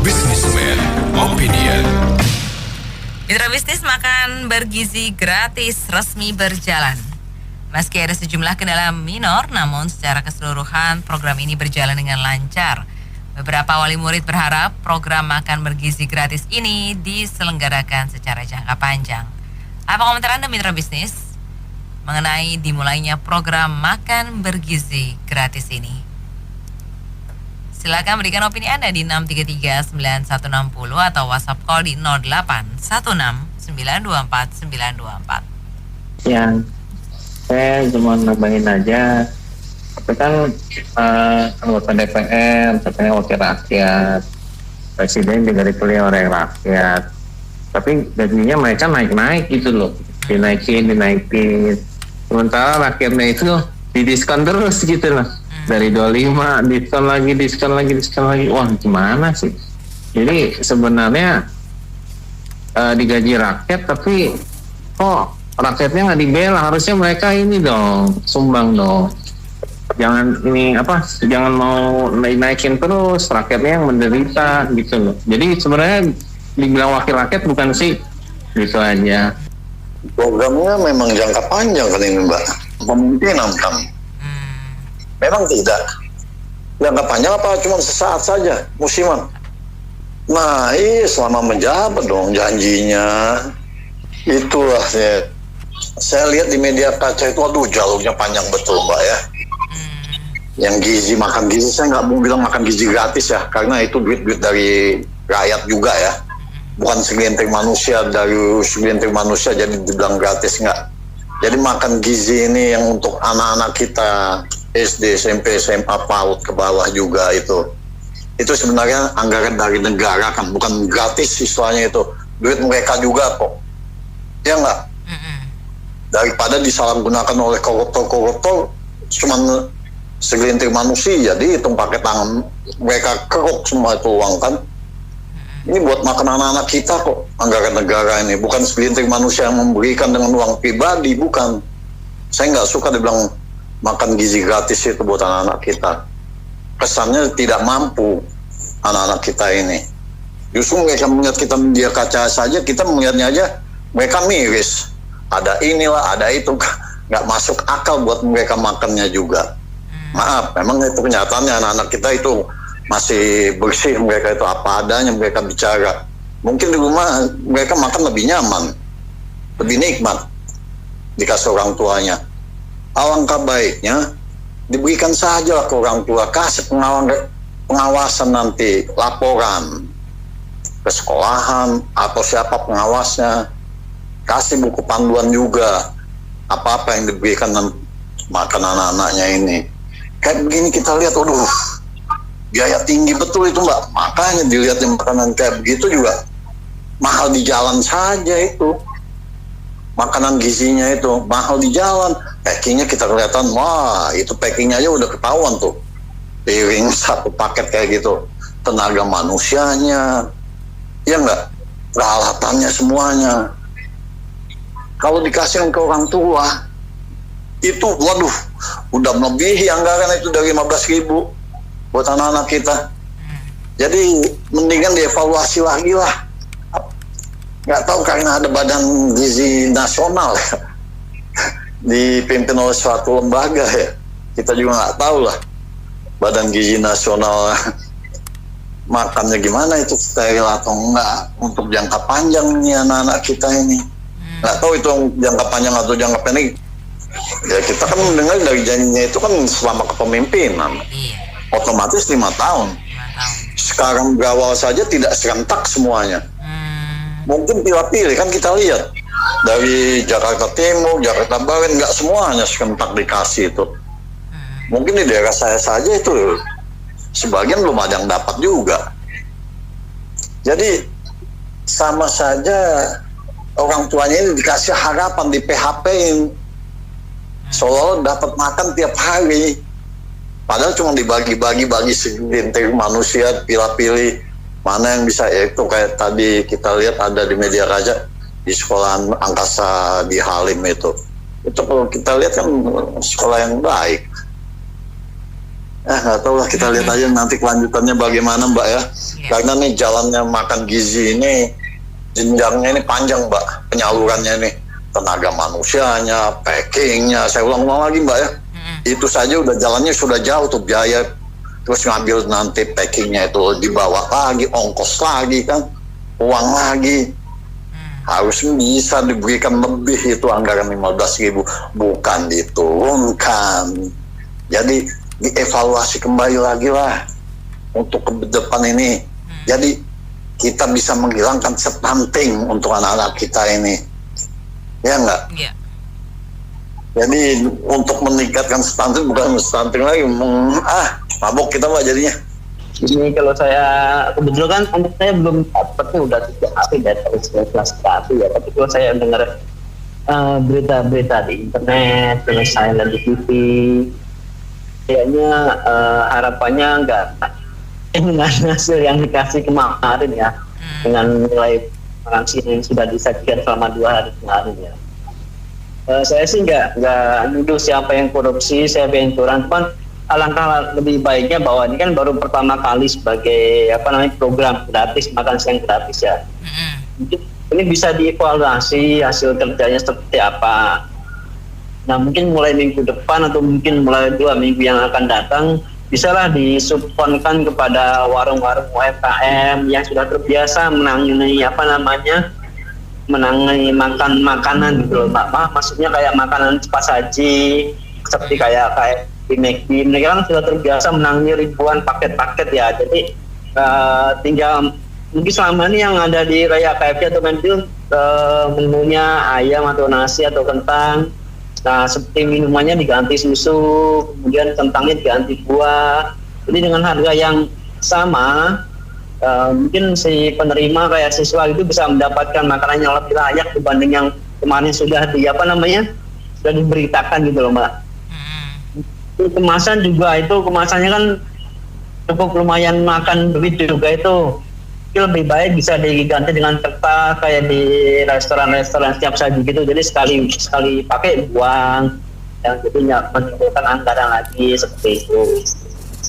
Businessman Opinion. Mitra bisnis makan bergizi gratis resmi berjalan. Meski ada sejumlah kendala minor, namun secara keseluruhan program ini berjalan dengan lancar. Beberapa wali murid berharap program makan bergizi gratis ini diselenggarakan secara jangka panjang. Apa komentar Anda mitra bisnis mengenai dimulainya program makan bergizi gratis ini? Silakan berikan opini Anda di 633-9160 atau WhatsApp call di 0816-924-924. Ya, saya cuma nambahin aja. Tapi kan anggota DPR, katanya wakil rakyat, presiden juga dipilih oleh rakyat. Tapi gajinya mereka naik-naik gitu loh, dinaikin. Sementara rakyatnya itu didiskon terus gitu loh. Dari 25 diskon lagi. Wah, gimana sih? Jadi sebenarnya digaji rakyat, tapi kok rakyatnya nggak dibela? Harusnya mereka ini dong, sumbang dong. Jangan mau naikin terus, rakyatnya yang menderita gitu loh. Jadi sebenarnya dibilang wakil rakyat bukan sih, gitu aja. Programnya memang jangka panjang kan ini Mbak, pemimpinan kan. Memang tidak jangka panjang apa cuma sesaat saja musiman. Nah selama menjabat dong janjinya. Itulah saya lihat di media kaca itu, aduh jalurnya panjang betul Mbak ya. Yang gizi, makan gizi, saya nggak mau bilang makan gizi gratis ya, karena itu duit-duit dari rakyat juga ya, bukan segelintir manusia, dari segelintir manusia jadi dibilang gratis, nggak. Jadi makan gizi ini yang untuk anak-anak kita SD, SMP, SMA, PAUD ke bawah juga itu sebenarnya anggaran dari negara kan, bukan gratis istilahnya, itu duit mereka juga kok, ya nggak? Daripada disalahgunakan oleh koruptor cuman segelintir manusia, jadi itu pakai tangan mereka keruk semua itu uang kan. Ini buat makan anak-anak kita kok, anggaran negara ini, bukan segelintir manusia yang memberikan dengan uang pribadi, bukan. Saya nggak suka dibilang makan gizi gratis itu buat anak-anak kita. Kesannya tidak mampu anak-anak kita ini. Justru mereka melihat kita media kaca saja, kita melihatnya aja mereka miris. Ada inilah, ada itu, nggak masuk akal buat mereka makannya juga. Maaf, memang itu kenyataannya anak-anak kita itu masih bersih, mereka itu apa adanya, mereka bicara. Mungkin di rumah mereka makan lebih nyaman, lebih nikmat dikasih orang tuanya. Alangkah baiknya diberikan saja ke orang tua, kasih pengawasan nanti, laporan ke sekolahan atau siapa pengawasnya, kasih buku panduan juga apa-apa yang diberikan makan anak-anaknya ini. Kayak begini kita lihat, aduh biaya tinggi betul itu Mbak, makanya dilihat makanan kayak begitu juga mahal di jalan saja itu. Makanan gizinya itu mahal di jalan, packingnya kita kelihatan, wah itu packingnya aja udah ketahuan tuh, piring satu paket kayak gitu, tenaga manusianya, ya enggak, peralatannya semuanya. Kalau dikasih ke orang tua, itu waduh, udah melebihi anggaran itu dari 15.000 buat anak-anak kita. Jadi mendingan dievaluasi lagi lah. Nggak tahu karena ada Badan Gizi Nasional ya, dipimpin oleh suatu lembaga ya, kita juga nggak tahu lah Badan Gizi Nasional makannya gimana, itu steril atau enggak untuk jangka panjang nih anak-anak kita ini. Nggak tahu itu jangka panjang atau jangka pendek ya, kita kan mendengar dari janjinya itu kan selama kepemimpinan otomatis 5 tahun. Sekarang berawal saja tidak serentak semuanya. Mungkin pilih-pilih kan kita lihat dari Jakarta Timur, Jakarta Barat, nggak semuanya serentak dikasih itu. Mungkin di daerah saya saja itu sebagian belum ada yang dapat juga. Jadi sama saja orang tuanya ini dikasih harapan, di PHP-in seolah dapat makan tiap hari. Padahal cuma dibagi-bagi segelintir manusia, pilih-pilih mana yang bisa, itu kayak tadi kita lihat ada di media kaca di sekolahan angkasa di Halim itu kalau kita lihat kan sekolah yang baik. Nggak tahu lah, kita lihat aja nanti kelanjutannya bagaimana Mbak ya. Karena nih jalannya makan gizi ini jenjangnya ini panjang Mbak, penyalurannya ini, tenaga manusianya, packingnya, saya ulang-ulang lagi Mbak ya. Itu saja udah jalannya sudah jauh tuh, biaya terus ngambil nanti packingnya itu dibawa lagi, ongkos lagi kan, uang lagi. Harus bisa diberikan lebih itu anggaran 15.000, bukan diturunkan. Jadi dievaluasi kembali lagi lah untuk ke depan ini. Jadi kita bisa menghilangkan stunting untuk anak-anak kita ini, ya enggak? Iya. Jadi untuk meningkatkan stunting, bukan stunting lagi, mabok kita Mbak jadinya. Ini kalau saya kebetulan kan saya belum dapat tuh, udah 3 hari dari kelas 1 ya, tapi kalau saya dengar berita-berita di internet, terus saya lihat di TV, kayaknya harapannya enggak dengan hasil yang dikasih kemarin ya, dengan nilai toleransi yang sudah disajikan selama 2 hari kemarin ya. Saya sih enggak nuduh siapa yang korupsi, siapa yang curang, cuman alangkah lebih baiknya bahwa ini kan baru pertama kali sebagai program gratis, makan siang gratis ya. Mungkin ini bisa dievaluasi hasil kerjanya seperti apa. Nah mungkin mulai minggu depan atau mungkin mulai 2 minggu yang akan datang, bisalah disubkonkan kepada warung-warung UMKM yang sudah terbiasa menangani menangani makanan gitu loh Mbak. Maksudnya kayak makanan cepat saji, seperti kayak di McD, mereka kan sudah terbiasa menangani ribuan paket-paket ya. Jadi tinggal mungkin selama ini yang ada di kayak KFC atau McD menunya ayam atau nasi atau kentang. Nah, seperti minumannya diganti susu, kemudian kentangnya diganti buah. Jadi dengan harga yang sama, mungkin si penerima kayak siswa itu bisa mendapatkan makanan yang lebih layak dibanding yang kemarin sudah sudah diberitakan gitu loh Mbak. Kemasan juga itu, kemasannya kan cukup lumayan makan duit juga itu. Lebih baik bisa diganti dengan kertas kayak di restoran-restoran siap saji gitu. Jadi sekali pakai buang, yang jadinya menimbulkan anggaran lagi seperti itu.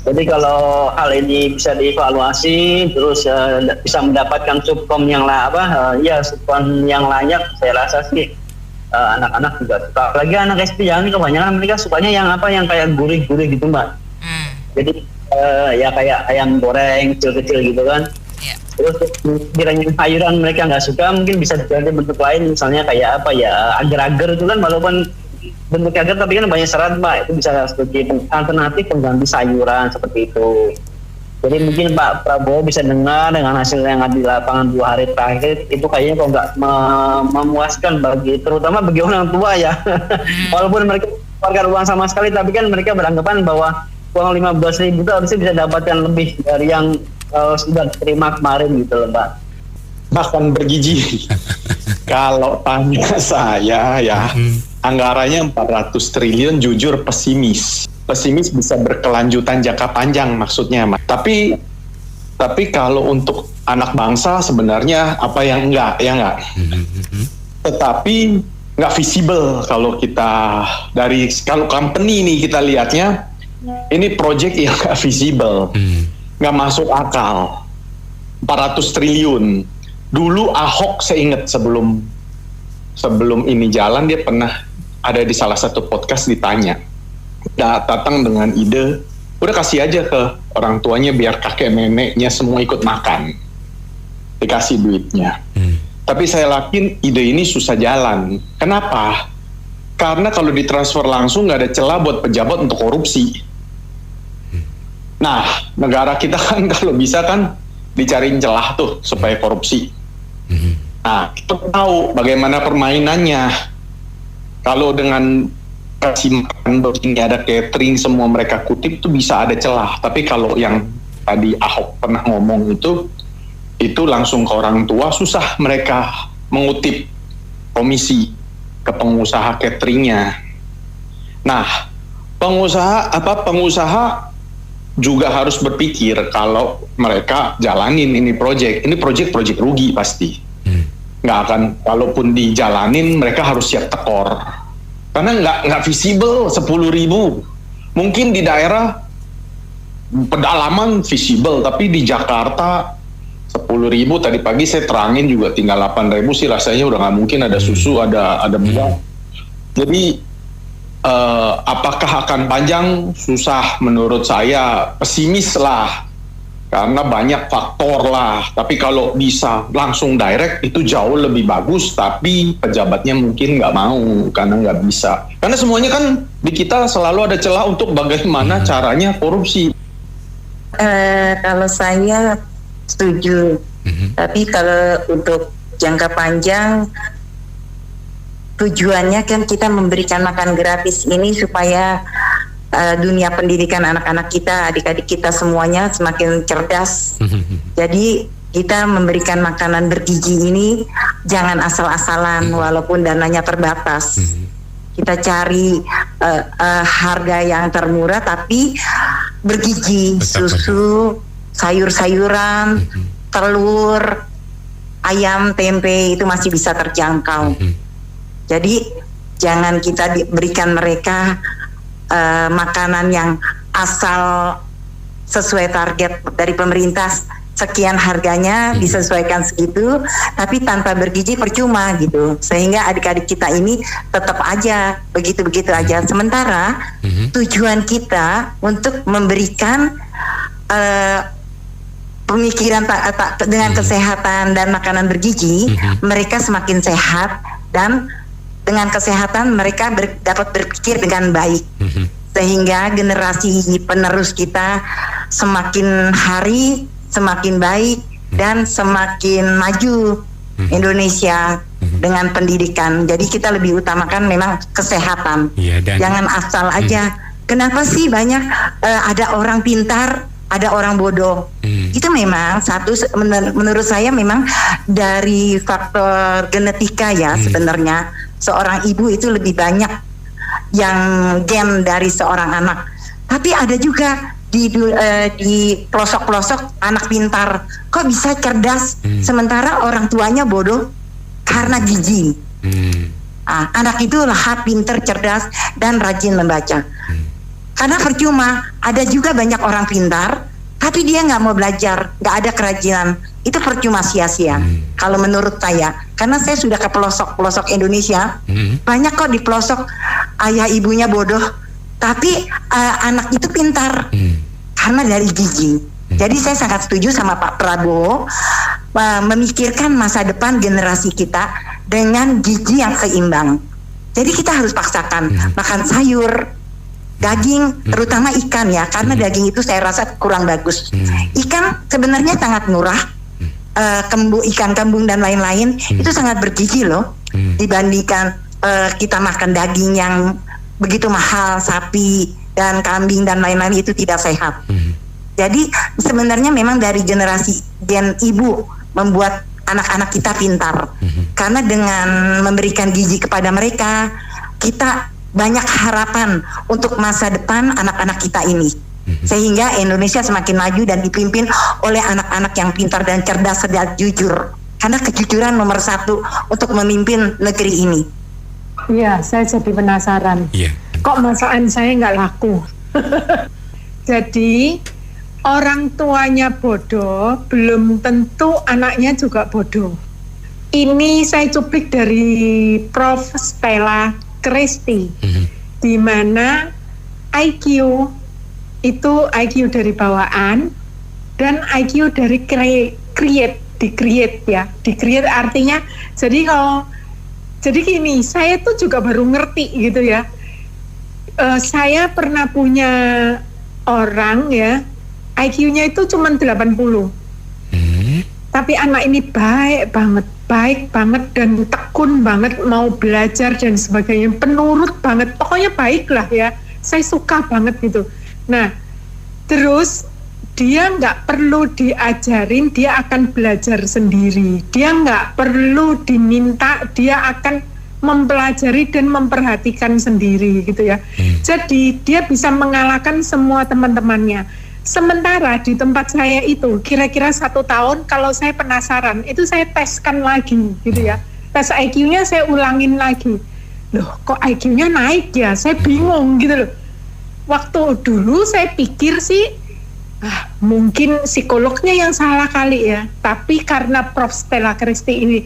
Jadi kalau hal ini bisa dievaluasi, terus bisa mendapatkan subkom yang subkom yang layak, saya rasa sih anak-anak juga suka. Apalagi anak SD yang ini kebanyakan mereka sukanya yang kayak gurih-gurih gitu Mbak. Jadi ya kayak ayam goreng kecil-kecil gitu kan. Terus kiranya sayuran mereka nggak suka, mungkin bisa diganti bentuk lain, misalnya kayak agar-agar itu kan, walaupun bentuk agar tapi kan banyak serat Mbak, itu bisa sebagai alternatif pengganti sayuran seperti itu. Jadi mungkin Pak Prabowo bisa dengar dengan hasil yang ada di lapangan 2 hari terakhir itu, kayaknya kok nggak memuaskan terutama bagi orang tua ya. Walaupun mereka keluarkan uang sama sekali, tapi kan mereka beranggapan bahwa uang 15.000 itu harusnya bisa dapatkan lebih dari yang sudah diterima kemarin gitu loh Mbak. Bahkan bergizi. Kalau tanya saya ya, anggarannya 400 triliun jujur pesimis. Pesimis bisa berkelanjutan jangka panjang maksudnya Mas. Tapi kalau untuk anak bangsa sebenarnya apa yang enggak, ya enggak. Tetapi enggak visible kalau kita kalau company ini kita lihatnya, ini project yang enggak visible. Nggak masuk akal. 400 triliun. Dulu Ahok saya ingat sebelum ini jalan, dia pernah ada di salah satu podcast ditanya, datang dengan ide, udah kasih aja ke orang tuanya biar kakek neneknya semua ikut makan, dikasih duitnya. Tapi saya yakin ide ini susah jalan. Kenapa? Karena kalau ditransfer langsung nggak ada celah buat pejabat untuk korupsi. Nah, negara kita kan kalau bisa kan dicariin celah tuh supaya korupsi. Nah, kita tahu bagaimana permainannya. Kalau dengan kasih makan begini, ada catering, semua mereka kutip tuh bisa ada celah. Tapi kalau yang tadi Ahok pernah ngomong itu langsung ke orang tua, susah mereka mengutip komisi ke pengusaha cateringnya. Nah, pengusaha juga harus berpikir kalau mereka jalanin ini project rugi pasti. Nggak akan, kalaupun dijalanin mereka harus siap tekor. Karena nggak visible 10.000. Mungkin di daerah pedalaman visible, tapi di Jakarta 10.000 tadi pagi saya terangin juga tinggal 8.000 sih, rasanya udah nggak mungkin ada susu, ada buah. Jadi apakah akan panjang? Susah menurut saya, pesimis lah. Karena banyak faktor lah, tapi kalau bisa langsung direct itu jauh lebih bagus, tapi pejabatnya mungkin nggak mau karena nggak bisa. Karena semuanya kan di kita selalu ada celah untuk bagaimana caranya korupsi. Kalau saya setuju, tapi kalau untuk jangka panjang tujuannya kan kita memberikan makan gratis ini supaya dunia pendidikan anak-anak kita, adik-adik kita semuanya semakin cerdas. Jadi kita memberikan makanan bergizi ini jangan asal-asalan walaupun dananya terbatas. Kita cari harga yang termurah tapi bergizi, susu, sayur-sayuran, telur, ayam, tempe itu masih bisa terjangkau. Jadi jangan kita berikan mereka makanan yang asal sesuai target dari pemerintah, sekian harganya disesuaikan segitu, tapi tanpa bergizi percuma gitu, sehingga adik-adik kita ini tetap aja begitu-begitu aja. Sementara tujuan kita untuk memberikan pemikiran dengan kesehatan dan makanan bergizi, mereka semakin sehat dan dengan kesehatan mereka dapat berpikir dengan baik, sehingga generasi penerus kita semakin hari semakin baik dan semakin maju Indonesia dengan pendidikan. Jadi kita lebih utamakan memang kesehatan, jangan asal aja. Kenapa sih banyak ada orang pintar, ada orang bodoh? Itu memang satu, menurut saya memang dari faktor genetika ya. Sebenarnya seorang ibu itu lebih banyak yang gen dari seorang anak, tapi ada juga di pelosok-pelosok anak pintar. Kok bisa cerdas sementara orang tuanya bodoh karena gizi. Anak itu lahap pintar, cerdas dan rajin membaca. Karena percuma, ada juga banyak orang pintar tapi dia nggak mau belajar, nggak ada kerajinan, itu percuma, sia-sia. Kalau menurut saya, karena saya sudah ke pelosok-pelosok Indonesia, banyak kok di pelosok ayah ibunya bodoh, tapi anak itu pintar karena dari gizi. Jadi saya sangat setuju sama Pak Prabowo memikirkan masa depan generasi kita dengan gizi yang seimbang. Jadi kita harus paksakan makan sayur, daging, terutama ikan ya, karena daging itu saya rasa kurang bagus. Ikan sebenarnya sangat murah, ikan kembung dan lain-lain itu sangat bergizi loh, dibandingkan kita makan daging yang begitu mahal, sapi dan kambing dan lain-lain itu tidak sehat. Jadi sebenarnya memang dari generasi gen ibu membuat anak-anak kita pintar, karena dengan memberikan gizi kepada mereka, kita banyak harapan untuk masa depan anak-anak kita ini, sehingga Indonesia semakin maju dan dipimpin oleh anak-anak yang pintar dan cerdas dan jujur, karena kejujuran nomor satu untuk memimpin negeri ini. Iya, saya jadi penasaran. Kok masakan saya nggak laku? Jadi orang tuanya bodoh belum tentu anaknya juga bodoh. Ini saya cuplik dari Prof. Stella Christy, di mana IQ itu IQ dari bawaan dan IQ dari di-create artinya, jadi gini, saya tuh juga baru ngerti gitu ya. Saya pernah punya orang ya, IQ-nya itu cuma 80. Tapi anak ini baik banget dan tekun banget, mau belajar dan sebagainya, penurut banget, pokoknya baik lah ya, saya suka banget gitu. Nah, terus dia nggak perlu diajarin, dia akan belajar sendiri, dia nggak perlu diminta, dia akan mempelajari dan memperhatikan sendiri gitu ya. Jadi dia bisa mengalahkan semua teman-temannya. Sementara di tempat saya itu kira-kira 1 tahun, kalau saya penasaran itu saya teskan lagi gitu ya, tes IQ-nya saya ulangin lagi. Loh kok IQ-nya naik ya, saya bingung gitu loh. Waktu dulu saya pikir sih mungkin psikolognya yang salah kali ya. Tapi karena Prof. Stella Christy ini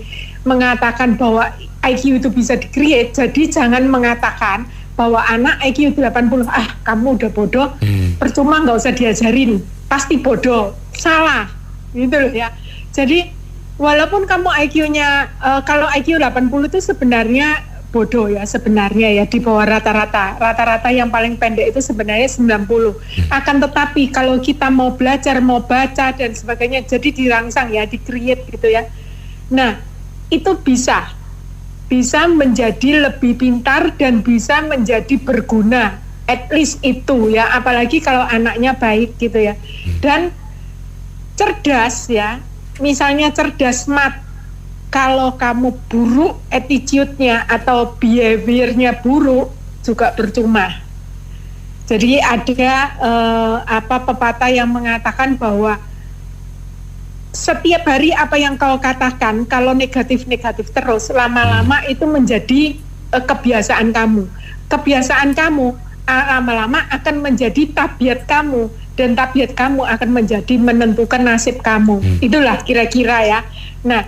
mengatakan bahwa IQ itu bisa di-create, jadi jangan mengatakan bahwa anak IQ 80, kamu udah bodoh, percuma nggak usah diajarin, pasti bodoh, salah, gitu loh ya. Jadi walaupun kamu IQ-nya, kalau IQ 80 itu sebenarnya bodoh ya, sebenarnya ya di bawah rata-rata yang paling pendek itu sebenarnya 90. Akan tetapi kalau kita mau belajar, mau baca dan sebagainya, jadi dirangsang ya, di-create gitu ya. Nah, itu bisa menjadi lebih pintar dan bisa menjadi berguna, at least itu ya, apalagi kalau anaknya baik gitu ya. Dan cerdas ya, misalnya cerdas smart, kalau kamu buruk attitude-nya atau behavior-nya buruk juga percuma. Jadi ada pepatah yang mengatakan bahwa setiap hari apa yang kau katakan, kalau negatif-negatif terus, lama-lama itu menjadi kebiasaan kamu. Kebiasaan kamu lama-lama akan menjadi tabiat kamu, dan tabiat kamu akan menjadi menentukan nasib kamu. Itulah kira-kira ya. Nah,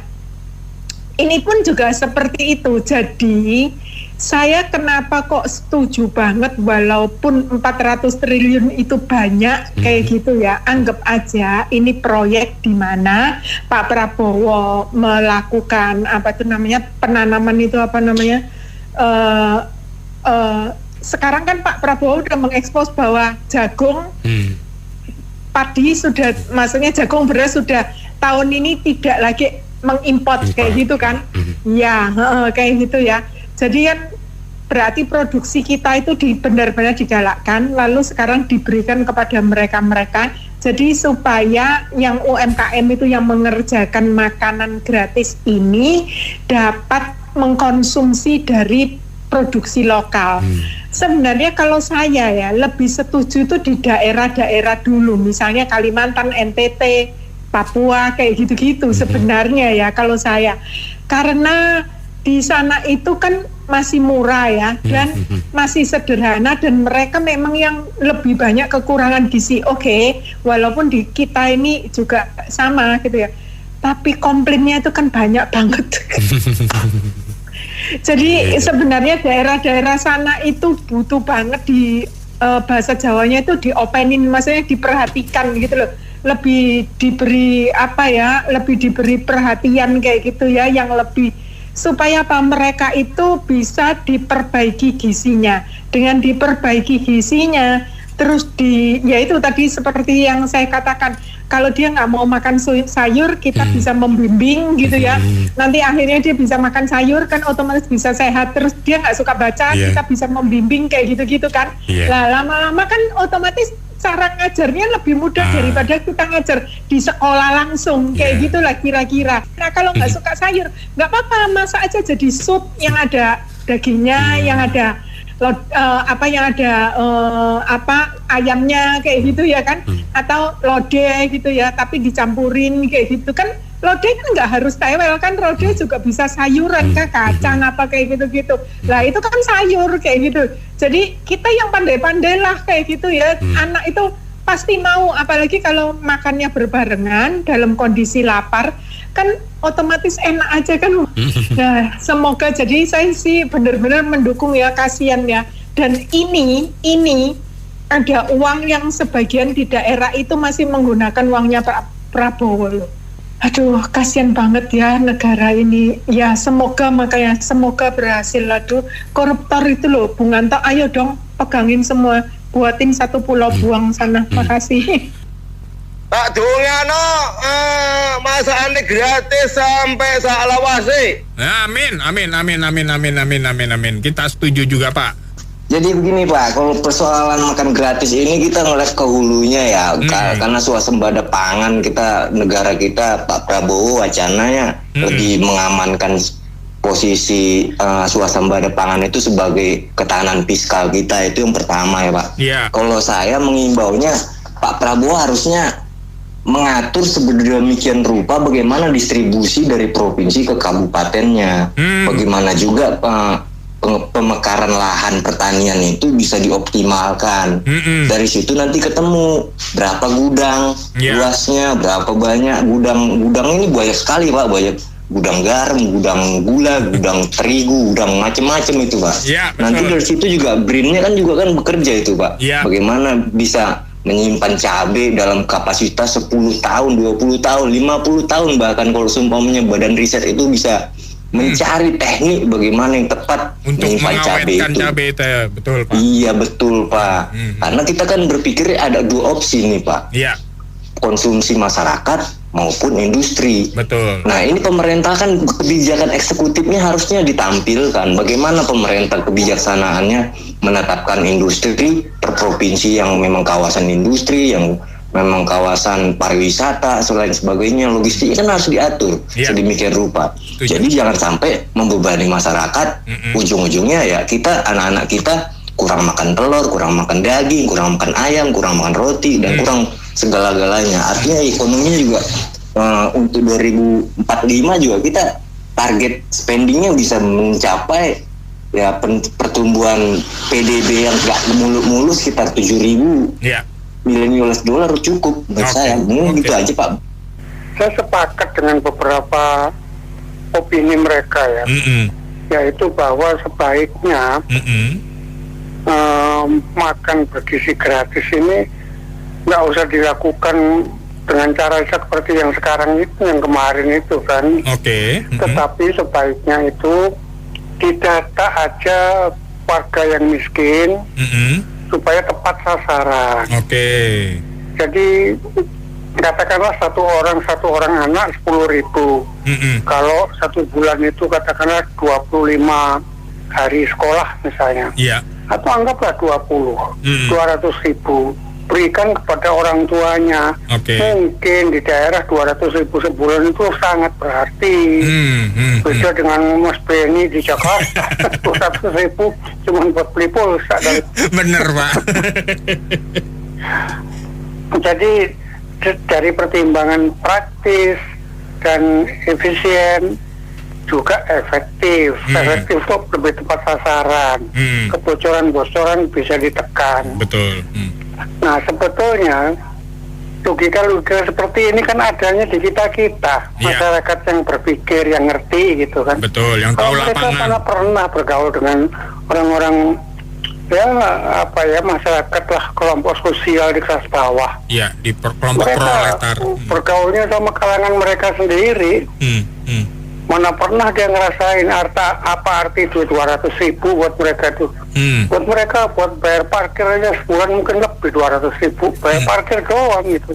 ini pun juga seperti itu. Jadi saya kenapa kok setuju banget walaupun 400 triliun itu banyak kayak gitu ya. Anggap aja ini proyek di mana Pak Prabowo melakukan penanaman itu sekarang kan Pak Prabowo udah mengekspos bahwa jagung padi sudah, maksudnya jagung beras sudah tahun ini tidak lagi mengimpor kayak gitu kan. Ya, kayak gitu ya. Jadi kan berarti produksi kita itu benar-benar digalakkan, lalu sekarang diberikan kepada mereka-mereka. Jadi supaya yang UMKM itu yang mengerjakan makanan gratis ini dapat mengkonsumsi dari produksi lokal. Sebenarnya kalau saya ya lebih setuju itu di daerah-daerah dulu, misalnya Kalimantan, NTT, Papua kayak gitu-gitu sebenarnya ya kalau saya. Karena di sana itu kan masih murah ya, dan masih sederhana, dan mereka memang yang lebih banyak kekurangan gizi. Oke, walaupun di kita ini juga sama gitu ya, tapi komplainnya itu kan banyak banget. Jadi sebenarnya daerah-daerah sana itu butuh banget di bahasa Jawanya itu diopenin, maksudnya diperhatikan gitu loh. Lebih diberi lebih diberi perhatian kayak gitu ya, yang lebih supaya mereka itu bisa diperbaiki gizinya. Dengan diperbaiki gizinya, terus yaitu tadi seperti yang saya katakan, kalau dia nggak mau makan sayur, kita bisa membimbing gitu ya. Nanti akhirnya dia bisa makan sayur, kan otomatis bisa sehat. Terus dia nggak suka baca, kita bisa membimbing kayak gitu-gitu kan. Lah lama-lama kan otomatis cara ngajarnya lebih mudah daripada kita ngajar di sekolah langsung kayak gitulah kira-kira. Nah kalau nggak suka sayur, nggak apa-apa, masak aja jadi sup yang ada dagingnya, yang ada ayamnya kayak gitu ya kan, atau lodeh gitu ya, tapi dicampurin kayak gitu kan. Lodeh kan nggak harus tewel kan, lodeh juga bisa sayuran kan, kacang apa kayak gitu-gitu. Lah itu kan sayur kayak gitu. Jadi kita yang pandai-pandai lah kayak gitu ya. Anak itu pasti mau, apalagi kalau makannya berbarengan dalam kondisi lapar, kan otomatis enak aja kan. Nah, semoga, jadi saya sih benar-benar mendukung ya, kasihan ya. Dan ini ada uang yang sebagian di daerah itu masih menggunakan uangnya Pak Prabowo loh. Aduh, kasihan banget ya negara ini. Ya semoga berhasil. Aduh, koruptor itu loh, Bung Anto, ayo dong pegangin semua, buatin satu pulau buang sana. Makasih. Tak dongano masakan gratis sampai salawase. Amin. Kita setuju juga, Pak. Jadi begini Pak, kalau persoalan makan gratis ini kita ngeliat ke hulunya ya, karena swasembada pangan kita, negara kita, Pak Prabowo wacananya lebih mengamankan posisi swasembada pangan itu sebagai ketahanan fiskal kita, itu yang pertama ya Pak. Kalau saya mengimbaunya, Pak Prabowo harusnya mengatur sedemikian rupa bagaimana distribusi dari provinsi ke kabupatennya, bagaimana juga pemekaran lahan pertanian itu bisa dioptimalkan. Dari situ nanti ketemu berapa gudang, luasnya, berapa banyak gudang ini banyak sekali Pak, banyak gudang garam, gudang gula, gudang terigu, gudang macam-macam itu Pak. Nanti dari situ juga BRIN-nya kan juga kan bekerja itu Pak. Bagaimana bisa menyimpan cabai dalam kapasitas 10 tahun, 20 tahun, 50 tahun bahkan kalau seumpamanya badan riset itu bisa mencari teknik bagaimana yang tepat untuk menyimpan cabai itu. Ya, betul Pak. Iya betul Pak. Karena kita kan berpikir ada dua opsi nih Pak. Konsumsi masyarakat maupun industri. Betul. Nah ini pemerintah kan kebijakan eksekutifnya harusnya ditampilkan. Bagaimana pemerintah kebijaksanaannya menetapkan industri per provinsi yang memang kawasan industri, yang memang kawasan pariwisata, selain sebagainya, logistik kan harus diatur sedemikian rupa. Jadi jangan sampai membebani masyarakat. Ujung-ujungnya ya kita, anak-anak kita kurang makan telur, kurang makan daging, kurang makan ayam, kurang makan roti, dan kurang segala-galanya. Artinya ekonominya juga untuk 2045 juga kita target spendingnya bisa mencapai ya pertumbuhan PDB yang gak muluk-muluk sekitar 7.000 miliar US dollar cukup menurut saya. Gitu aja Pak. Saya sepakat dengan beberapa opini mereka ya, yaitu bahwa sebaiknya makan bergizi gratis ini nggak usah dilakukan dengan cara seperti yang sekarang itu, yang kemarin itu kan. Tetapi sebaiknya itu didata aja warga yang miskin supaya tepat sasaran. Jadi katakanlah satu orang anak 10.000. Kalau satu bulan itu katakanlah 25 hari sekolah misalnya. Atau anggaplah 200.000 berikan kepada orang tuanya. Mungkin di daerah 200.000 sebulan itu sangat berarti. Beda dengan Mas Benny di Jakarta 200.000 cuma buat beli pulsa. Bener Pak. Jadi dari pertimbangan praktis dan efisien juga efektif. Efektif itu lebih tepat sasaran. Kebocoran-bocoran bisa ditekan. Betul. Nah sebetulnya logika seperti ini kan adanya di kita masyarakat yang berpikir, yang ngerti gitu kan. Betul, yang tahu lapangan. Karena pernah bergaul dengan orang-orang masyarakat lah, kelompok sosial di kelas bawah. Di kelompok proletar. Bergaulnya sama kalangan mereka sendiri. Mana pernah dia ngerasain apa arti itu 200.000 buat mereka itu. Buat mereka buat bayar parkir aja sebulan mungkin lebih 200.000 bayar parkir doang gitu.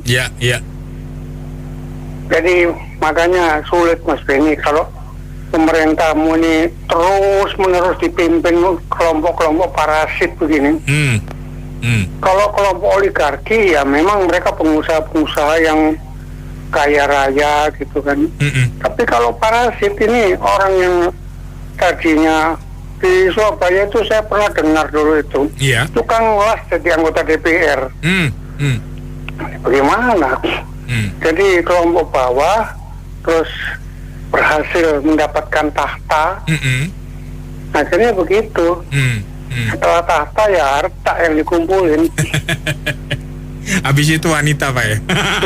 Jadi makanya sulit Mas Benny kalau pemerintahmu ini terus menerus dipimpin kelompok-kelompok parasit begini. Kalau kelompok oligarki ya memang mereka pengusaha-pengusaha yang kaya raya gitu kan. Tapi kalau parasit ini orang yang tadinya di Surabaya itu saya pernah dengar dulu itu tukang las jadi anggota DPR. Bagaimana? Jadi kelompok bawah terus berhasil mendapatkan tahta. Akhirnya begitu. Setelah tahta ya harta yang dikumpulin. Habis itu wanita Pak ya.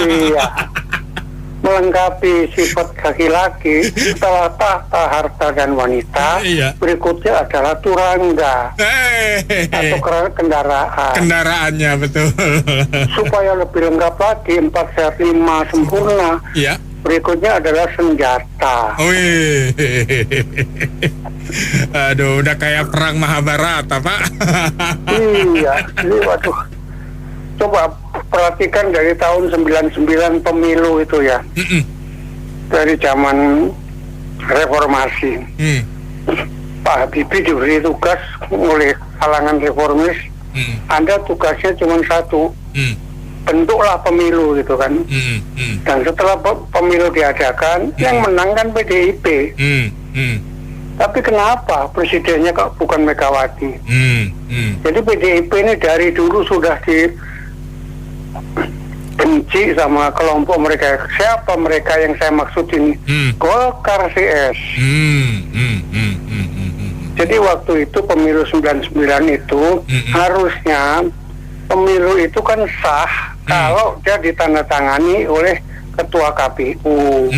Iya. Melengkapi sifat laki-laki, setelah tahta, harta dan wanita, berikutnya adalah turangga atau kendaraan. Kendaraannya betul. Supaya lebih lengkap lagi, 4 sehat 5 sempurna. Berikutnya adalah senjata. Aduh, udah kayak perang Mahabharata Pak. Iya, ini waduh. Coba perhatikan dari tahun 99 pemilu itu ya. Dari zaman reformasi. Pak Habibie diberi tugas oleh kalangan reformis. Anda tugasnya cuma satu. Bentuklah pemilu gitu kan. Dan setelah pemilu diadakan, yang menang kan PDIP. Tapi kenapa presidennya kok bukan Megawati? Jadi PDIP ini dari dulu sudah benci sama kelompok mereka. Siapa mereka yang saya maksud ini? Golkar CS. Jadi waktu itu pemilu 99 itu harusnya pemilu itu kan sah kalau dia ditandatangani oleh ketua KPU.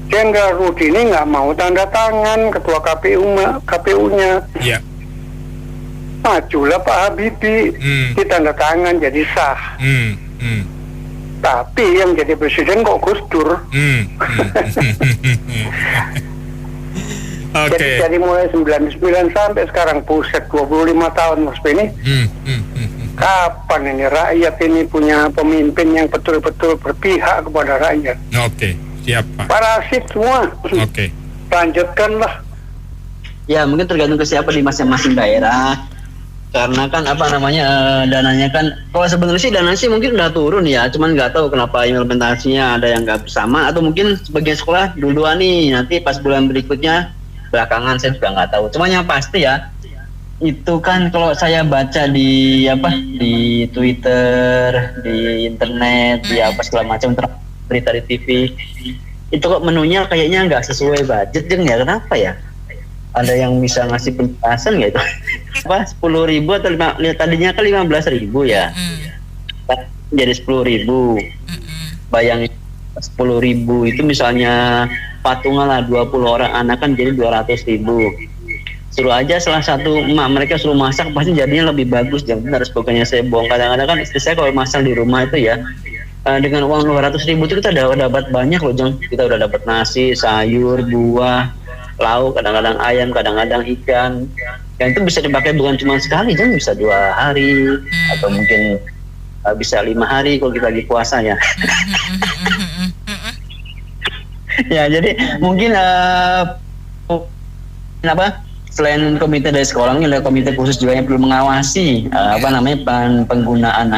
Jenderal Rudi ini nggak mau tanda tangan ketua KPU-nya. Iya. Majulah Pak Habibie, ditanda tangan jadi sah. Tapi yang jadi presiden kok Gus Dur. Jadi mulai 99 sampai sekarang, buset 25 tahun Mas Beni. Kapan ini rakyat ini punya pemimpin yang betul-betul berpihak kepada rakyat? Oke, siap Pak. Parasit semua. Oke. Lanjutkanlah. Ya mungkin tergantung ke siapa di masing-masing daerah. Karena kan dananya kan, kalau sebenarnya sih dananya sih mungkin udah turun ya, cuman nggak tahu kenapa implementasinya ada yang nggak bersama, atau mungkin sebagian sekolah duluan nih, nanti pas bulan berikutnya belakangan, saya juga nggak tahu. Cuman yang pasti ya, itu kan kalau saya baca di Twitter, di internet, di apa segala macam berita di TV, itu kok menunya kayaknya nggak sesuai budget, ya kenapa ya? Ada yang bisa ngasih penjelasan nggak itu? Apa 10.000 atau tadinya kan 15.000 ya, jadi 10.000. Bayangin 10.000 itu misalnya patungan lah 20 orang anak kan jadi 200.000. Suruh aja salah satu emak mereka suruh masak, pasti jadinya lebih bagus. Jangan harus pokoknya saya bohong. Kadang-kadang kan istri saya kalau masak di rumah itu ya, dengan uang 200.000 itu kita udah dapat banyak loh, Jong. Kita udah dapat nasi, sayur, buah, lauk, kadang-kadang ayam, kadang-kadang ikan. Dan itu bisa dipakai bukan cuma sekali, Jong, bisa 2 hari atau mungkin bisa 5 hari kalau kita lagi puasa ya. Ya, jadi mungkin selain komite dari sekolah, ini ada komite khusus juga yang perlu mengawasi penggunaan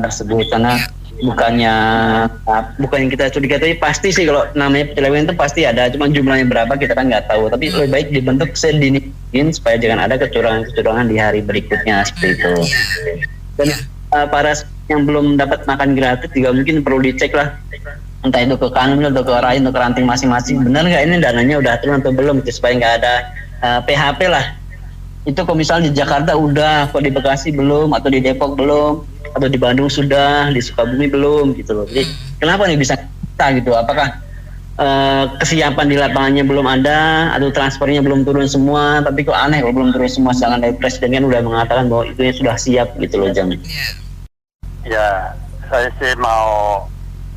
tersebut, karena bukannya kita curiga, tapi pasti sih kalau namanya penyelewengan itu pasti ada, cuma jumlahnya berapa kita kan nggak tahu. Tapi lebih baik dibentuk sedini mungkin supaya jangan ada kecurangan di hari berikutnya seperti itu. Dan para yang belum dapat makan gratis juga mungkin perlu dicek lah, entah itu ke kanun atau ke rain atau ke ranting masing-masing, benar nggak ini dananya udah turun atau belum, gitu, supaya nggak ada PHP lah. Itu kalau misalnya di Jakarta udah, kok di Bekasi belum, atau di Depok belum, atau di Bandung sudah, di Sukabumi belum, gitu loh. Jadi kenapa nih bisa kita gitu? Apakah kesiapan di lapangannya belum ada, atau transfernya belum turun semua? Tapi kok aneh kalau belum turun semua, sedangkan dari presiden kan udah mengatakan bahwa itu sudah siap gitu loh, Jam. Ya, saya sih mau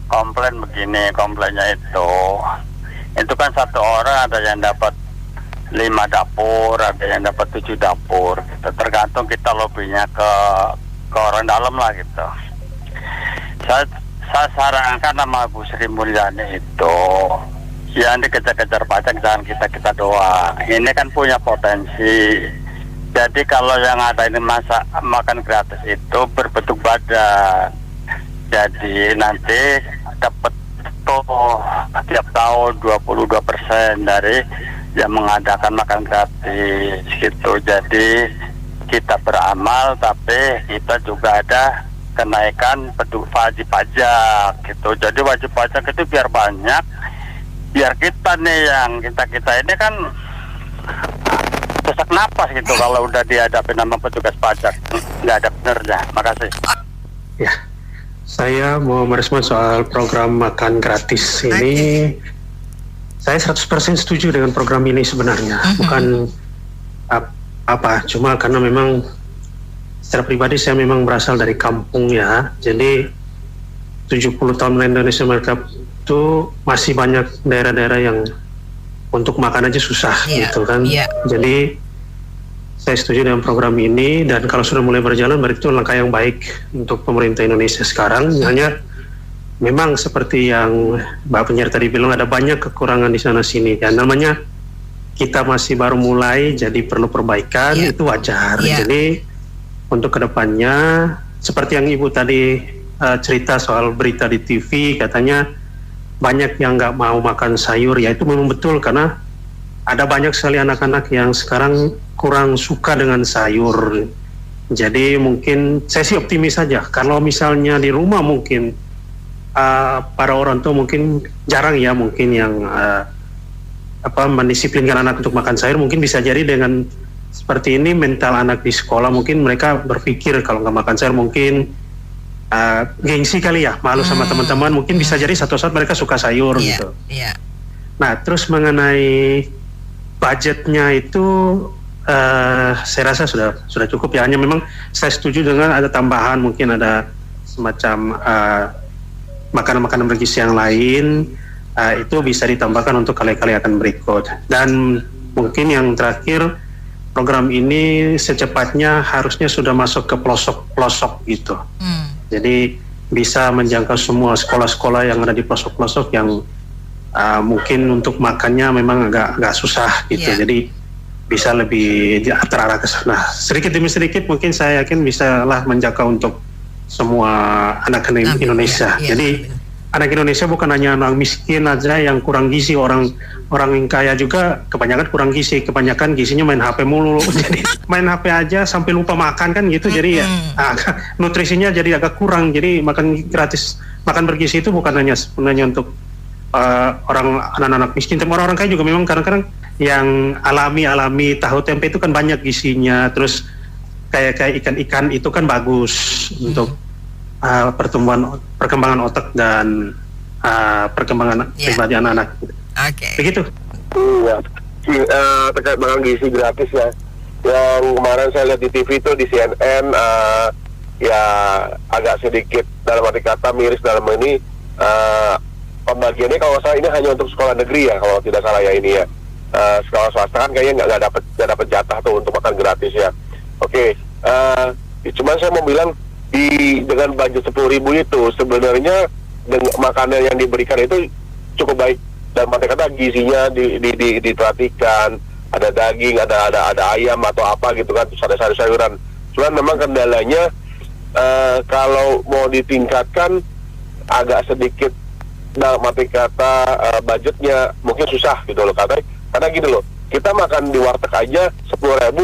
komplain begini. Komplainnya itu kan satu orang ada yang dapat 5 dapur, ada yang dapat 7 dapur gitu. Tergantung kita lobbynya ke orang dalam lah gitu. Saya sarankan sama Bu Sri Mulyani itu, yang dikejar-kejar pajak jangan kita doang. Ini kan punya potensi. Jadi kalau yang ada ini makan gratis itu berbentuk badan. Jadi nanti dapat tiap tahun 22% dari yang mengadakan makan gratis gitu. Jadi kita beramal, tapi kita juga ada kenaikan wajib pajak gitu. Jadi wajib pajak itu biar banyak, biar kita nih yang kita ini kan sesak napas gitu kalau udah dihadapi nama petugas pajak, nggak ada benernya. Makasih. Ya, saya mau merespon soal program makan gratis ini. Saya 100% setuju dengan program ini sebenarnya. Bukan cuma karena memang secara pribadi saya memang berasal dari kampung ya. Jadi 70 tahun Indonesia mereka itu masih banyak daerah-daerah yang untuk makan aja susah gitu kan. Jadi saya setuju dengan program ini, dan kalau sudah mulai berjalan berarti itu langkah yang baik untuk pemerintah Indonesia sekarang. Hanya memang seperti yang Mbak penyiar tadi bilang, ada banyak kekurangan di sana sini, dan namanya kita masih baru mulai, jadi perlu perbaikan, itu wajar. Jadi untuk kedepannya, seperti yang Ibu tadi cerita soal berita di TV, katanya banyak yang nggak mau makan sayur, ya itu memang betul, karena ada banyak sekali anak-anak yang sekarang kurang suka dengan sayur. Jadi mungkin saya sih optimis saja, kalau misalnya di rumah mungkin para orang tua mungkin jarang ya mungkin yang mendisiplinkan anak untuk makan sayur. Mungkin bisa jadi dengan seperti ini mental anak di sekolah, mungkin mereka berpikir kalau nggak makan sayur mungkin gengsi kali ya, malu sama teman-teman. Mungkin bisa jadi satu saat mereka suka sayur gitu. Nah, terus mengenai budgetnya itu saya rasa sudah cukup ya. Hanya memang saya setuju dengan ada tambahan, mungkin ada semacam makanan-makanan bergizi yang lain, itu bisa ditambahkan untuk kali-kali akan berikut. Dan mungkin yang terakhir, program ini secepatnya harusnya sudah masuk ke pelosok-pelosok gitu. Jadi bisa menjangkau semua sekolah-sekolah yang ada di pelosok-pelosok yang mungkin untuk makannya memang agak susah gitu. Jadi bisa lebih terarah ke sana. Sedikit demi sedikit mungkin saya yakin bisa lah menjangkau untuk semua anak-anak Indonesia. Jadi anak Indonesia bukan hanya orang miskin aja yang kurang gizi, orang yang kaya juga kebanyakan kurang gizi, kebanyakan gizinya main HP mulu. Jadi main HP aja sampai lupa makan kan gitu. Jadi ya nutrisinya jadi agak kurang. Jadi makan gratis, makan bergizi itu bukan hanya sebenarnya untuk orang anak-anak miskin, tapi orang-orang kaya juga memang kadang-kadang yang alami tahu tempe itu kan banyak gizinya. Terus kayak ikan itu kan bagus untuk perkembangan otak dan perkembangan pribadi anak-anak. Begitu. Iya. Terkait makan gizi gratis ya. Yang kemarin saya lihat di TV itu di CNN ya agak sedikit dalam arti kata miris dalam ini pembagiannya kalau saya ini hanya untuk sekolah negeri ya, kalau tidak salah ya ini ya. Sekolah swasta kan kayaknya nggak dapat jatah tuh untuk makan gratis ya. Oke. Cuman saya mau bilang dengan budget 10.000 itu sebenarnya makanan yang diberikan itu cukup baik dan kata gizinya diperhatikan, ada daging, ada ayam atau apa gitu kan, terus ada sayur-sayuran. Cuman memang kendalanya kalau mau ditingkatkan agak sedikit dalam arti kata budgetnya mungkin susah gitu loh, karena gitu loh, kita makan di warteg aja 10.000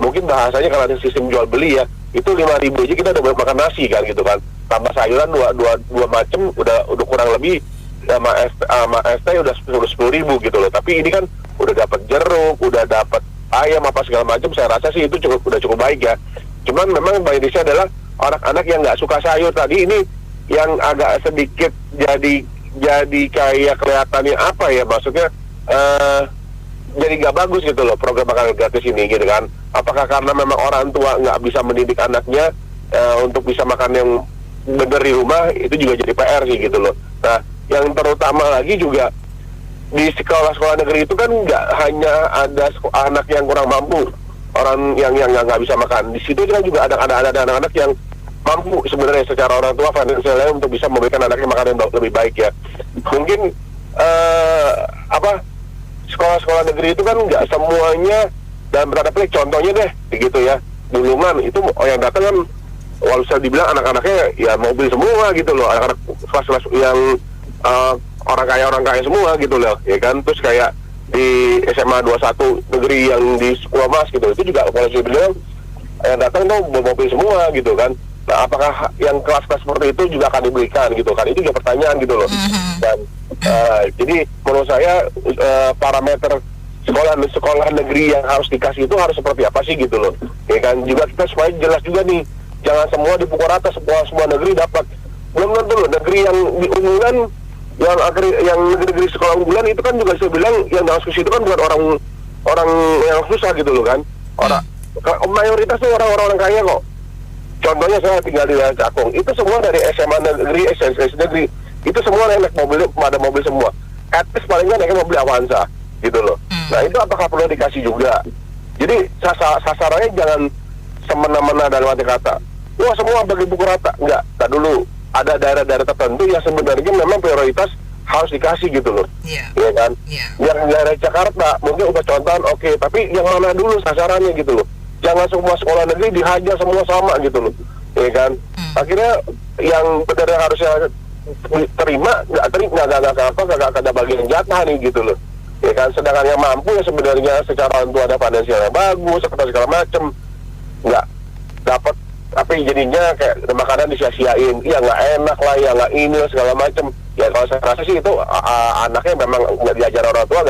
mungkin bahasanya kalau ada sistem jual beli ya, itu 5.000 aja kita udah boleh makan nasi kan gitu kan, tambah sayuran dua macam udah kurang lebih sama ST udah 10.000 gitu loh. Tapi ini kan udah dapat jeruk, udah dapat ayam apa segala macam, saya rasa sih itu udah cukup baik ya. Cuman memang biasanya adalah anak-anak yang nggak suka sayur tadi ini yang agak sedikit jadi kayak kelihatannya apa ya, maksudnya jadi nggak bagus gitu loh program makan gratis ini gitu kan. Apakah karena memang orang tua nggak bisa mendidik anaknya untuk bisa makan yang benar di rumah, itu juga jadi PR sih gitu loh. Nah, yang terutama lagi juga di sekolah-sekolah negeri itu kan nggak hanya ada anak yang kurang mampu, orang yang nggak bisa makan. Di situ kan juga ada anak-anak yang mampu sebenarnya secara orang tua finansialnya untuk bisa memberikan anaknya makan yang lebih baik ya. Mungkin sekolah-sekolah negeri itu kan nggak semuanya dalam berada pelik. Contohnya deh begitu ya, Bulungan itu yang datang kan walau bisa dibilang anak-anaknya ya mobil semua gitu loh, anak-anak kelas-kelas yang orang kaya semua gitu loh ya kan. Terus kayak di SMA 21 negeri yang di Sekolah Mas gitu, itu juga kalau saya bilang yang datang tuh mobil semua gitu kan. Nah, apakah yang kelas-kelas seperti itu juga akan diberikan gitu kan, itu juga pertanyaan gitu loh. Dan jadi menurut saya parameter sekolah negeri yang harus dikasih itu harus seperti apa sih gitu loh ya kan. Juga kita supaya jelas juga nih, jangan semua dipukul rata, semua negeri dapat. Belum tentu loh negeri yang diunggulan, yang negeri sekolah unggulan itu kan juga saya bilang yang dalam diskusi itu kan bukan orang yang susah gitu loh kan. Mayoritas tuh orang-orang kaya kok. Contohnya saya tinggal di Cakung, itu semua dari SMA negeri, SMP negeri, itu semua naik mobil, ada mobil semua. At least paling nggak naiknya mobil Avanza gitu loh. Nah itu apakah perlu dikasih juga? Jadi sasarannya jangan semena-mena dalam arti kata, wah semua bagi buku rata. Enggak, tak dulu. Ada daerah-daerah tertentu yang sebenarnya memang prioritas harus dikasih gitu loh. Iya kan? Yang daerah Jakarta mungkin udah contohan oke, tapi yang mana dulu sasarannya gitu loh. Jangan semua sekolah negeri dihajar semua sama gitu loh, ya kan? Akhirnya yang benar harusnya terima nggak ada bagian jatah nih gitu loh, ya kan? Sedangkan yang mampu ya sebenarnya secara untuk ada finansial yang bagus, segala macem nggak dapat, tapi jadinya kayak makanan disia-siain, ya nggak enak lah, ya nggak ini segala macem. Ya kalau saya rasa sih itu anaknya memang nggak diajar orang tua,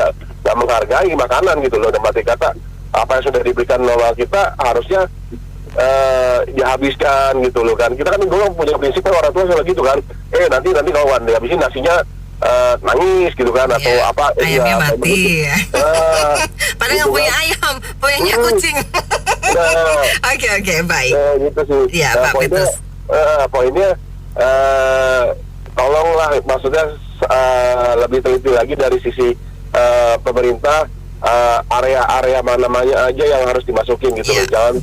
nggak menghargai makanan gitu loh. Dan berarti kata apa yang sudah diberikan sama kita harusnya dihabiskan gitu loh kan. Kita kan dulu punya prinsip kan, orang tua selalu gitu kan, nanti kawan dihabisin nasinya nangis gitu kan, atau apa ayamnya mati ya. Padahal nggak punya ayam, punyanya kucing. Oke, baik. Gitu sih. Iya, Pak Petrus. Poinnya tolonglah, maksudnya lebih teliti lagi dari sisi pemerintah, area-area mana-mana aja yang harus dimasukin gitu loh. Jangan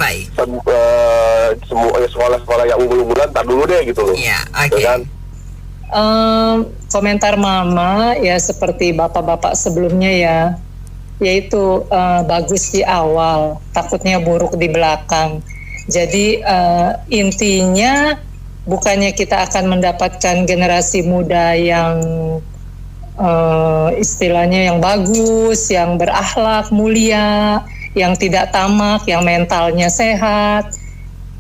semua sekolah-sekolah yang unggul-unggulan tar dulu deh gitu loh. Iya, oke. Kan? Komentar Mama ya seperti bapak-bapak sebelumnya ya, yaitu bagus di awal, takutnya buruk di belakang. Jadi intinya bukannya kita akan mendapatkan generasi muda yang istilahnya yang bagus, yang berakhlak mulia, yang tidak tamak, yang mentalnya sehat.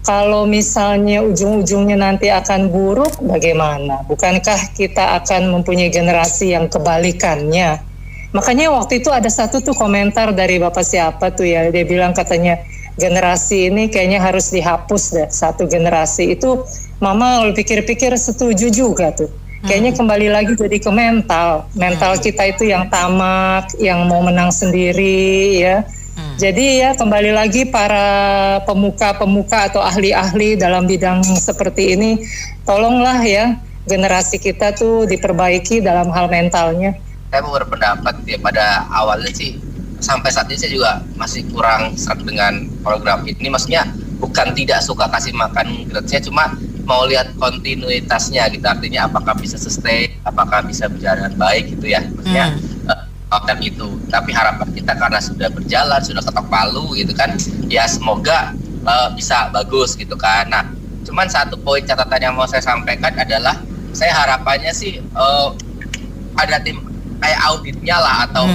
Kalau misalnya ujung-ujungnya nanti akan buruk, bagaimana? Bukankah kita akan mempunyai generasi yang kebalikannya? Makanya waktu itu ada satu tuh komentar dari bapak siapa tuh ya, dia bilang katanya generasi ini kayaknya harus dihapus deh, satu generasi. Itu Mama pikir-pikir setuju juga tuh. Kayaknya kembali lagi jadi ke mental kita itu yang tamak, yang mau menang sendiri ya. Jadi ya kembali lagi para pemuka-pemuka atau ahli-ahli dalam bidang seperti ini, tolonglah ya generasi kita tuh diperbaiki dalam hal mentalnya. Saya mau berpendapat ya, pada awalnya sih sampai saat ini saya juga masih kurang serak dengan program ini. Maksudnya bukan tidak suka kasih makan gratisnya, cuma mau lihat kontinuitasnya gitu, artinya apakah bisa sustain, apakah bisa berjalan dengan baik gitu ya, maksudnya konten itu. Tapi harapan kita karena sudah berjalan, sudah ketok palu gitu kan, ya semoga bisa bagus gitu kan. Nah, cuman satu poin catatan yang mau saya sampaikan adalah saya harapannya sih ada tim kayak auditnya lah, atau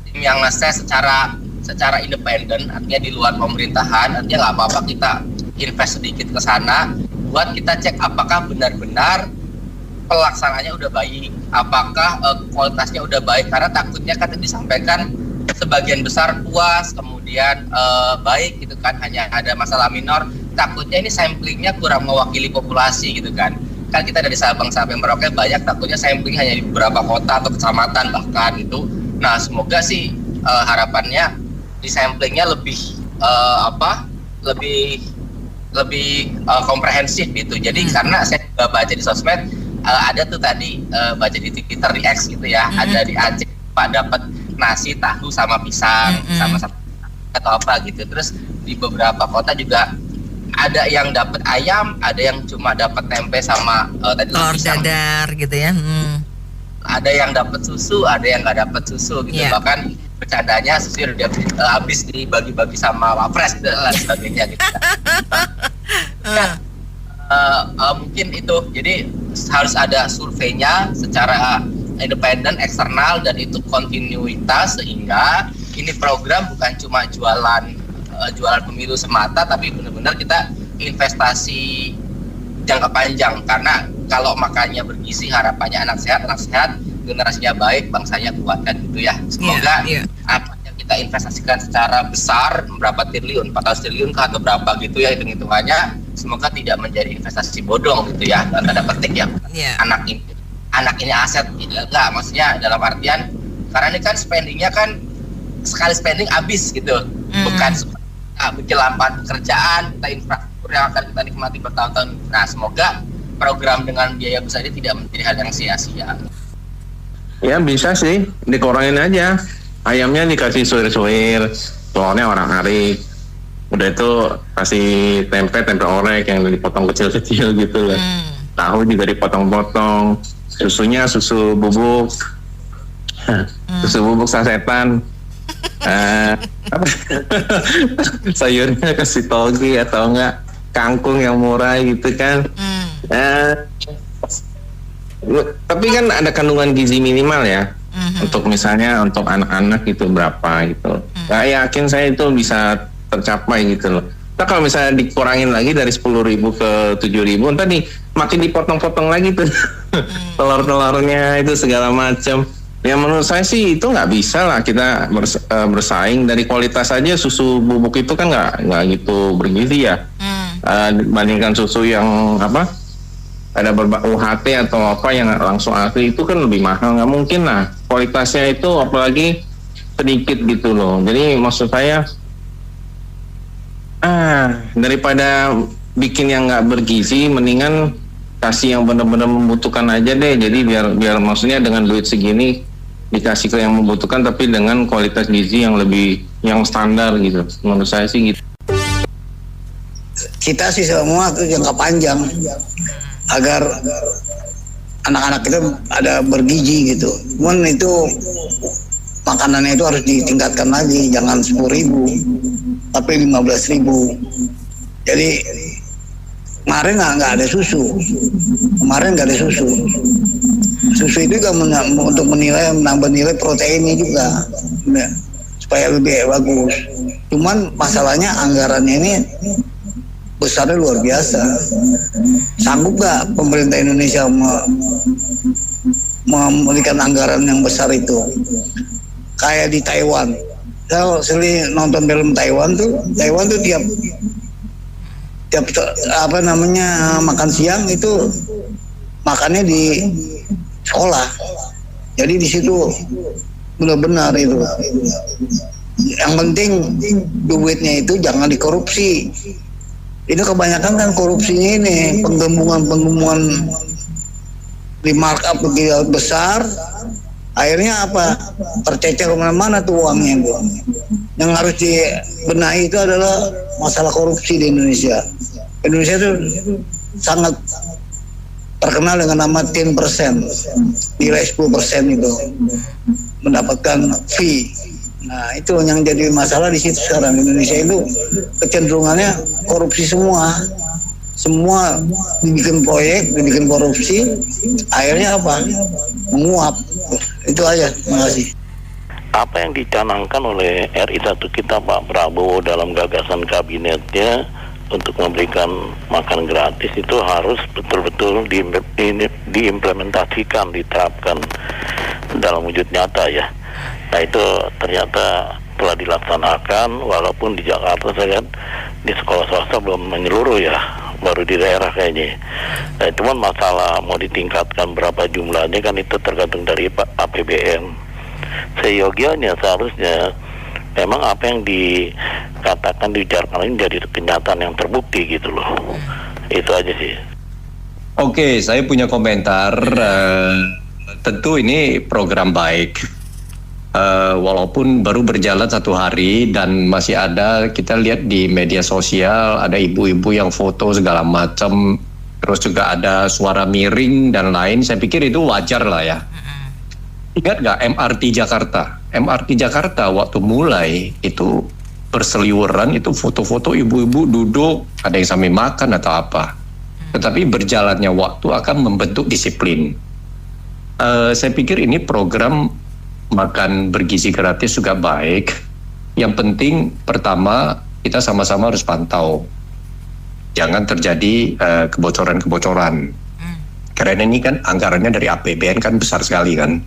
tim yang nge-assess secara independen, artinya di luar pemerintahan. Artinya nggak apa-apa kita invest sedikit ke sana buat kita cek apakah benar-benar pelaksanaannya udah baik, apakah kualitasnya udah baik. Karena takutnya kan disampaikan sebagian besar puas, kemudian baik gitu kan, hanya ada masalah minor. Takutnya ini samplingnya kurang mewakili populasi gitu kan. Kan kita dari Sabang sampai Merauke banyak, takutnya sampling hanya di beberapa kota atau kecamatan bahkan itu. Nah, semoga sih harapannya di samplingnya lebih lebih komprehensif gitu. Jadi karena saya baca di sosmed, ada tuh tadi baca di Twitter di X gitu ya, ada di Aceh Pak dapat nasi tahu sama pisang sama atau apa gitu. Terus di beberapa kota juga ada yang dapat ayam, ada yang cuma dapat tempe sama tadi telur dadar gitu ya. Ada yang dapat susu, ada yang nggak dapat susu gitu. Bahkan bercandanya susu udah habis dibagi-bagi sama wapres dan sebagainya gitu. Mungkin itu, jadi harus ada surveinya secara independen, eksternal, dan itu kontinuitas, sehingga ini program bukan cuma jualan pemilu semata, tapi benar-benar kita investasi jangka panjang. Karena kalau makannya bergizi, harapannya anak sehat, generasinya baik, bangsanya kuat kan gitu ya. Semoga apa yang kita investasikan secara besar, berapa triliun, 400 triliun kah atau berapa gitu ya hitung-hitungannya, semoga tidak menjadi investasi bodong gitu ya, tanda petik ya. Anak ini aset, enggak, maksudnya dalam artian karena ini kan spendingnya kan sekali spending habis gitu, bukan penjelampan pekerjaan, kita infrastruktur yang akan kita nikmati bertahun-tahun. Nah, semoga program dengan biaya besar ini tidak menjadi hal yang sia-sia. Ya bisa sih, dikurangin aja. Ayamnya dikasih suir-suir, telurnya orang-arik. Udah itu kasih tempe orek yang dipotong kecil-kecil gitu loh. Tahu juga dipotong-potong. Susunya susu bubuk. Susu bubuk sasetan. Sayurnya kasih toge atau enggak kangkung yang murah gitu kan. Tapi kan ada kandungan gizi minimal ya. Untuk misalnya untuk anak-anak itu berapa gitu. Saya yakin saya itu bisa tercapai gitu loh. Nah, kalau misalnya dikurangin lagi dari 10.000 ke 7.000, tadi makin dipotong-potong lagi tuh telur-telurnya itu segala macam. Ya menurut saya sih itu nggak bisa lah kita bersaing. Dari kualitas aja susu bubuk itu kan nggak gitu bergizi ya. Dibandingkan susu yang apa ada UHT atau apa yang langsung asli itu kan lebih mahal. Nggak mungkin lah kualitasnya itu, apalagi sedikit gitu loh. Jadi maksud saya daripada bikin yang nggak bergizi, mendingan kasih yang benar-benar membutuhkan aja deh. Jadi biar maksudnya dengan duit segini dikasih ke yang membutuhkan, tapi dengan kualitas gizi yang standar gitu. Menurut saya sih gitu. Kita sih semua tuh jangka panjang agar anak-anak kita ada bergizi gitu. Cuman itu makanannya itu harus ditingkatkan lagi, jangan 10.000 tapi 15.000. Jadi kemarin nggak ada susu. Susu itu kan untuk menambah nilai proteinnya juga, supaya lebih bagus. Cuman masalahnya anggarannya ini besarnya luar biasa. Sanggup nggak pemerintah Indonesia memberikan anggaran yang besar itu? Kayak di Taiwan. Saya sering nonton film Taiwan tuh tiap makan siang itu makannya di sekolah. Jadi di situ benar-benar itu. Yang penting duitnya itu jangan dikorupsi. Ini kebanyakan kan korupsinya ini penggembungan di markup begitu besar. Akhirnya apa? Tercecer kemana-mana tuh uangnya. Yang harus dibenahi itu adalah masalah korupsi di Indonesia. Indonesia itu sangat terkenal dengan nama 10%, nilai 10% itu mendapatkan fee. Nah itu yang jadi masalah di situ sekarang. Indonesia itu kecenderungannya korupsi semua dibikin proyek, dibikin korupsi, akhirnya apa? Menguap. Itu aja. Terima kasih. Apa yang dicanangkan oleh RI1 kita Pak Prabowo dalam gagasan kabinetnya untuk memberikan makan gratis itu harus betul-betul diimplementasikan, diterapkan dalam wujud nyata ya. Nah itu ternyata telah dilaksanakan, walaupun di Jakarta saya lihat di sekolah swasta belum menyeluruh ya, baru di daerah kayaknya. Nah cuman masalah mau ditingkatkan berapa jumlahnya kan itu tergantung dari APBN. Seyogianya seharusnya memang apa yang dikatakan, dibicarakan ini jadi kenyataan yang terbukti gitu loh. Itu aja sih. Oke, saya punya komentar. Tentu ini program baik. Walaupun baru berjalan 1 hari dan masih ada, kita lihat di media sosial ada ibu-ibu yang foto segala macam, terus juga ada suara miring dan lain. Saya pikir itu wajar lah ya. Ingat nggak MRT Jakarta? MRT Jakarta waktu mulai itu berseliweran, itu foto-foto ibu-ibu duduk, ada yang sambil makan atau apa. Tetapi berjalannya waktu akan membentuk disiplin. Saya pikir ini program makan bergizi gratis juga baik. Yang penting pertama kita sama-sama harus pantau, jangan terjadi kebocoran-kebocoran. Karena ini kan anggarannya dari APBN kan besar sekali kan.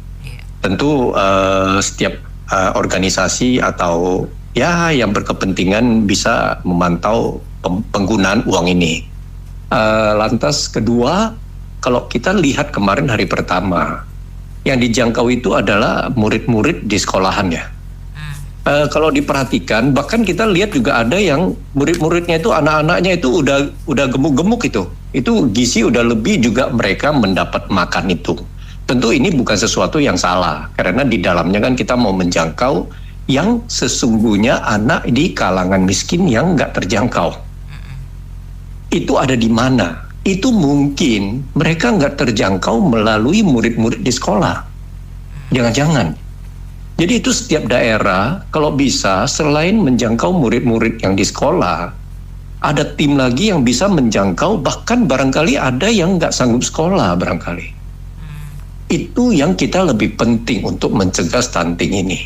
Tentu setiap organisasi atau ya yang berkepentingan bisa memantau penggunaan uang ini. Lantas kedua, kalau kita lihat kemarin hari pertama, yang dijangkau itu adalah murid-murid di sekolahan ya. Kalau diperhatikan, bahkan kita lihat juga ada yang murid-muridnya itu anak-anaknya itu udah gemuk-gemuk itu gizi udah lebih juga mereka mendapat makan itu. Tentu ini bukan sesuatu yang salah, karena di dalamnya kan kita mau menjangkau yang sesungguhnya anak di kalangan miskin yang nggak terjangkau. Itu ada di mana? Itu mungkin mereka nggak terjangkau melalui murid-murid di sekolah. Jangan-jangan. Jadi itu setiap daerah kalau bisa selain menjangkau murid-murid yang di sekolah, ada tim lagi yang bisa menjangkau, bahkan barangkali ada yang nggak sanggup sekolah barangkali. Itu yang kita lebih penting untuk mencegah stunting ini.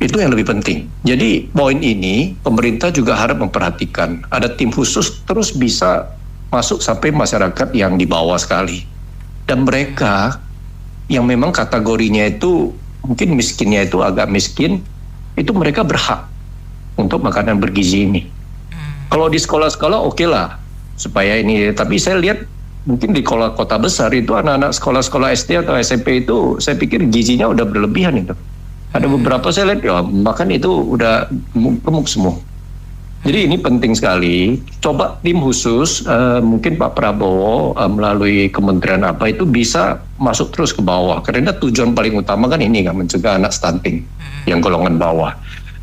Itu yang lebih penting. Jadi poin ini pemerintah juga harus memperhatikan. Ada tim khusus terus bisa masuk sampai masyarakat yang di bawah sekali. Dan mereka yang memang kategorinya itu mungkin miskinnya itu agak miskin, itu mereka berhak untuk makanan bergizi ini. Kalau di sekolah-sekolah oke lah supaya ini, tapi saya lihat mungkin di kota besar itu anak-anak sekolah-sekolah SD atau SMP itu saya pikir gizinya udah berlebihan itu. Ada beberapa saya lihat ya makan itu udah gemuk semua. Jadi ini penting sekali. Coba tim khusus mungkin Pak Prabowo melalui kementerian apa itu bisa masuk terus ke bawah. Karena tujuan paling utama kan ini kan mencegah anak stunting yang golongan bawah.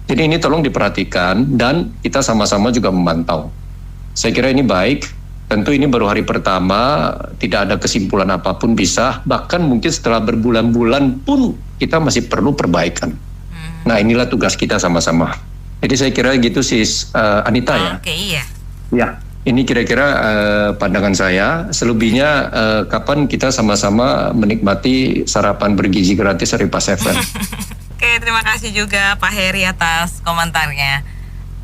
Jadi ini tolong diperhatikan dan kita sama-sama juga memantau. Saya kira ini baik. Tentu ini baru hari pertama, tidak ada kesimpulan apapun bisa. Bahkan mungkin setelah berbulan-bulan pun kita masih perlu perbaikan. Nah inilah tugas kita sama-sama. Jadi saya kira gitu sih Anita ya. Oke, iya. Ya, ini kira-kira pandangan saya. Selebihnya kapan kita sama-sama menikmati sarapan bergizi gratis dari Pak Seven. Oke, terima kasih juga Pak Heri atas komentarnya.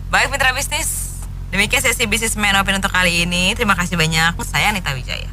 Baik mitra bisnis, demikian sesi Businessman Open untuk kali ini. Terima kasih banyak. Saya Anita Wijaya.